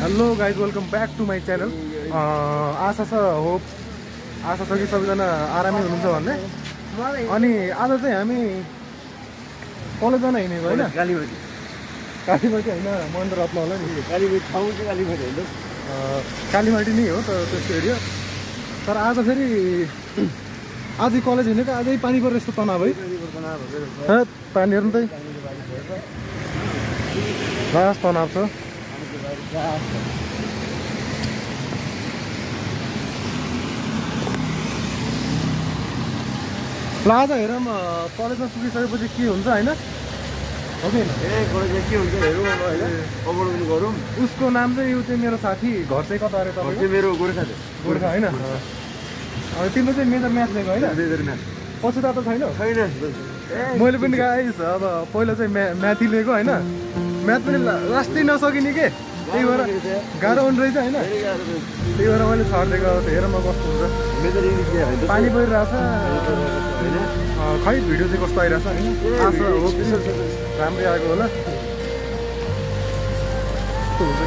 Hello guys welcome back to my channel. आशा छ कि सबैजना आरामै हुनुहुन्छ भन्ने। अनि आज चाहिँ हामी कलेज जान हिँडेको होइन, कालीमाटी होइन महेन्द्र रत्न होला नि, कालीमाटी नै हो त त्यस्तो एरिया। तर आज फेरि आज कलेज हिँडेको आजै पानी परेर यस्तो तनाव है, पानीहरू नि त तनाव छ। ल आज हेरौँ कलेजमा पुगिसकेपछि के हुन्छ होइन, हो कि कलेजमा के हुन्छ हेरौँ अब होइन, अवलोकन गरौँ। उसको नाम चाहिँ यो चाहिँ मेरो साथी, घर चाहिँ कता अरे तपाईँको? मेरो गोर्खा होइन। अब तिम्रो चाहिँ मेजर म्याथ लिएको होइन, पछुता त छैन? मैले पनि गाइस अब पहिला चाहिँ म्याथी लिएको होइन, म्याथ पनि लास्टै नसकिने के, त्यही भएर गाह्रो हुने रहेछ होइन, त्यही भएर मैले छरिदिएको। अब हेरौँ कस्तो हुन्छ। पानी परिरहेछ खै, भिडियो चाहिँ कस्तो आइरहेछ नि, आशा हो राम्रै आएको होला। कस्तो हुन्छ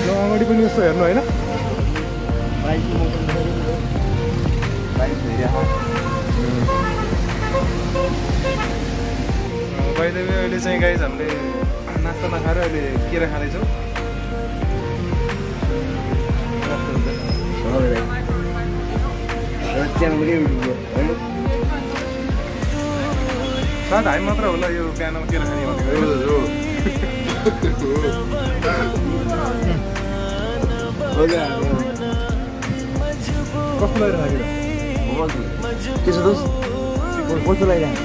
कि अगाडि पनि यस्तो हेर्नु होइन। बाहिर अहिले चाहिँ गाइज हामीले नास्ता नखाएर अहिले केरा खाँदैछौँ। सायद हामी मात्र होला यो बिहानमा केरा खाने भनेको। कस्तो लागिरहेको के छ दोस्त, कस्तो लागिरहेको?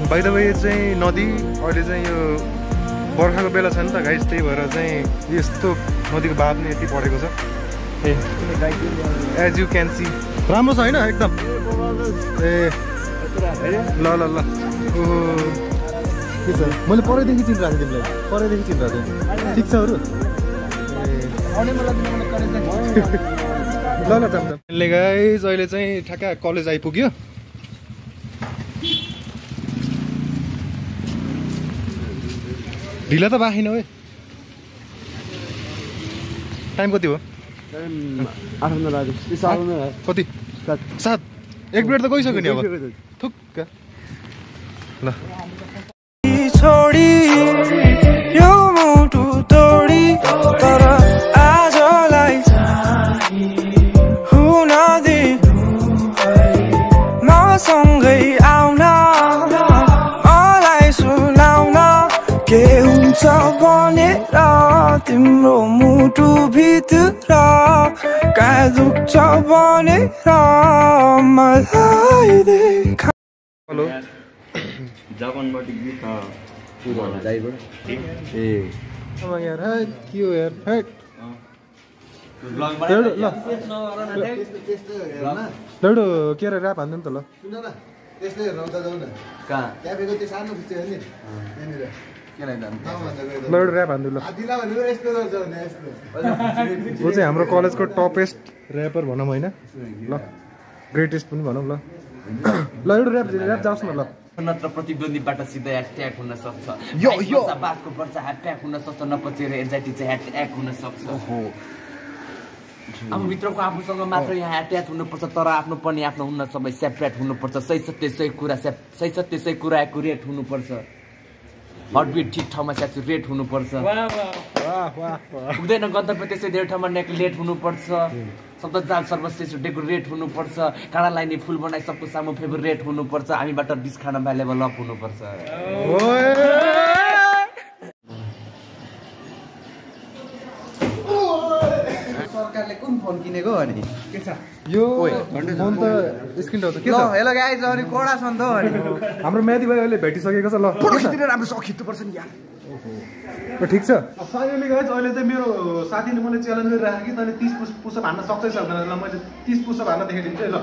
बाइ द वे चाहिँ नदी अहिले चाहिँ यो बर्खाको बेला छ नि त गाइस, त्यही भएर चाहिँ यस्तो नदीको बहाव नै यति बढेको छ। एज यु क्यान सी राम्रो छ होइन एकदम। ए ल ल ल के छ, मैले परैदेखि चिनिरहेको थिएँ तिमीलाई, परैदेखि चिनिरहेको थिएँ। ठिक छ अरू? ल ल जाम गाइस, अहिले चाहिँ ठ्याक्क कलेज आइपुग्यो। ढिला त बाखेन है। टाइम कति हो? कति? 7। 1 मिनट त गइसक्यो नि अब थुक्क। ल छोडी यो मुटु तोडी तर आजलाई हुन दे, मसँगै आउन मलाई सुनाउन के हुन्छ भनेर तिम्रो मुटु भित्र कहाँ दुख्छ भनेर मलाई देखा। हेलो जापानबाट गीत दाइबाट ए अब यार है के हो यार है लडो के अरे ऱ्याप हान्नु नि त। ल सुन न, त्यस्तै हेर्न उता जाऊ न, कहाँ क्याफेको त्यो सानो खिच्यो नि त्यहाँनिर। लडो ऱ्याप हान्नु। ल दिला भनेको यस्तो गर्छ भने यस्तो वो चाहिँ हाम्रो कलेजको टपेस्ट ऱ्यापर भनौँ होइन, ल ग्रेटेस्ट पनि भनौँ। ल ल एउटा ऱ्याप जाओस् न। ल नत्र प्रतिद्वन्दीबाट सिधै ह्याटट्याग हुन सक्छ, बासको पर्छ ह्याटट्याग हुन सक्छ, नपचेर एन्जाइटी चाहिँ ह्याटट्याग हुन सक्छ। अब भित्रको आफूसँग मात्र यहाँ एट्याच हुनुपर्छ, तर आफ्नो पनि आफ्नो हुन सबै सेपरेट हुनुपर्छ। सही छ त्यसै कुरा एकुरेट हुनुपर्छ, हर्टबिट ठिक ठाउँमा सेचुरेट हुनुपर्छ, पुग्दैन गन्तव्य त्यसै धेरै ठाउँमा नेग्लेक्ट हुनुपर्छ, शब्द जाल सर्वश्रेष्ठ डेकोरेट हुनुपर्छ, काँडा लाइने फुल बनाइ सबको सामु फेभरेट हुनुपर्छ, हामीबाट डिस खान एभाइलेबल अप हुनुपर्छ। सरकार केटाले कुन फोन किनेको अनि के छ यो फोन त स्क्रिन टच के छ हेलो गाइज अनि कोडा छ नि त अनि हाम्रो म्यादी भाइ अहिले भेटिसकेको छ ल राम्रो सखित्नु पर्छ नि यार ठिक छ फाइनली गाइज अहिले चाहिँ मेरो साथीले मलाई च्यालेन्ज गरिराखेको कि तैँले 30 पुसअप हान्न सक्छै सक्दैन ल मैले 30 पुसअप हान्न देखाइदिन्छु है ल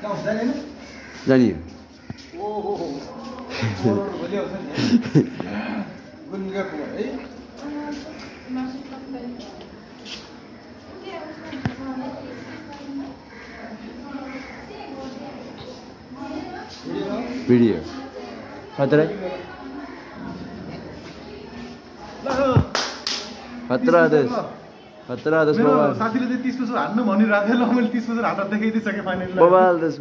कहाँ हुन्छ जाने जानियो ओहो भोलि आउँछ नि गुनगा कुमार है भिडियो खतरा खतरा दस मोबाइल साथीले चाहिँ 30 पुसअप हान्नु भनिरहेको थियो ल मैले 30 पुसअप हान्न देखाइदिइसकेँ फाइनली मोबाइल दस